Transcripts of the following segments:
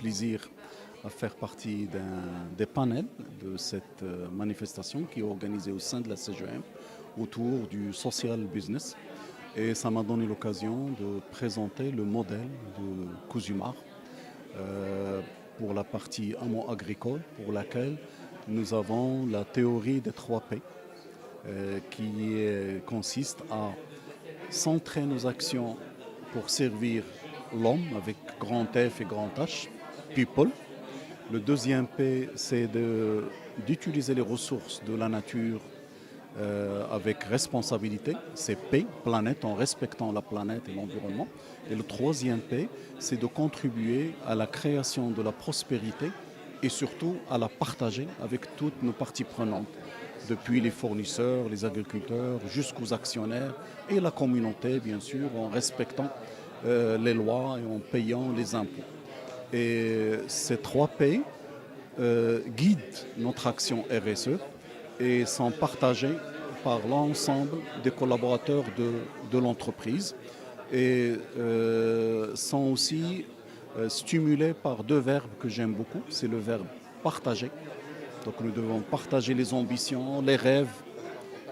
plaisir à faire partie des panels de cette manifestation qui est organisée au sein de la CGM autour du social business. Et ça m'a donné l'occasion de présenter le modèle de Cozumar pour la partie hameau agricole, pour laquelle nous avons la théorie des 3 P, consiste à centrer nos actions pour servir l'homme avec grand F et grand H, people. Le deuxième P, c'est d'utiliser les ressources de la nature avec responsabilité, c'est P, planète, en respectant la planète et l'environnement. Et le troisième P, c'est de contribuer à la création de la prospérité et surtout à la partager avec toutes nos parties prenantes, depuis les fournisseurs, les agriculteurs, jusqu'aux actionnaires et la communauté, bien sûr, en respectant les lois et en payant les impôts. Et ces 3 P guident notre action RSE et sont partagés par l'ensemble des collaborateurs de l'entreprise et sont aussi stimulés par 2 verbes que j'aime beaucoup. C'est le verbe partager. Donc nous devons partager les ambitions, les rêves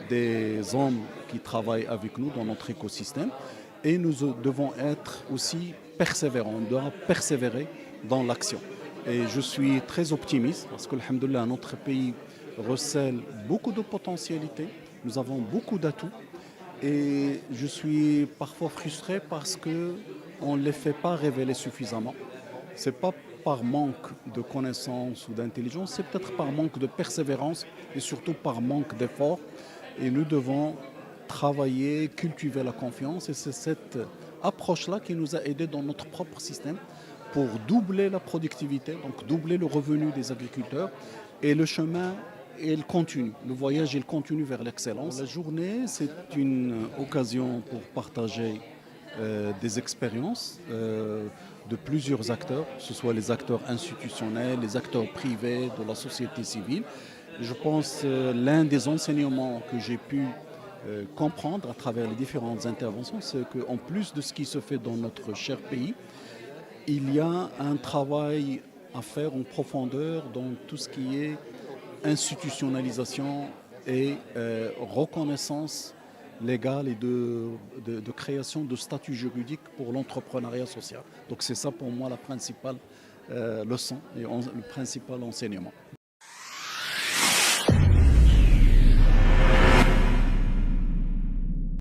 des hommes qui travaillent avec nous dans notre écosystème et nous devons être aussi persévérants. On doit persévérer dans l'action. Et je suis très optimiste parce que, alhamdoulilah, notre pays recèle beaucoup de potentialités. Nous avons beaucoup d'atouts et je suis parfois frustré parce qu'on ne les fait pas révéler suffisamment. Ce n'est pas par manque de connaissances ou d'intelligence, c'est peut-être par manque de persévérance et surtout par manque d'effort. Et nous devons travailler, cultiver la confiance et c'est cette approche-là qui nous a aidés dans notre propre système pour doubler la productivité, donc doubler le revenu des agriculteurs. Et le chemin, il continue. Le voyage, il continue vers l'excellence. La journée, c'est une occasion pour partager des expériences de plusieurs acteurs, que ce soit les acteurs institutionnels, les acteurs privés, de la société civile. Je pense l'un des enseignements que j'ai pu comprendre à travers les différentes interventions, c'est qu'en plus de ce qui se fait dans notre cher pays, il y a un travail à faire en profondeur dans tout ce qui est institutionnalisation et reconnaissance légale et de création de statut juridique pour l'entrepreneuriat social. Donc c'est ça pour moi la principale leçon et le principal enseignement.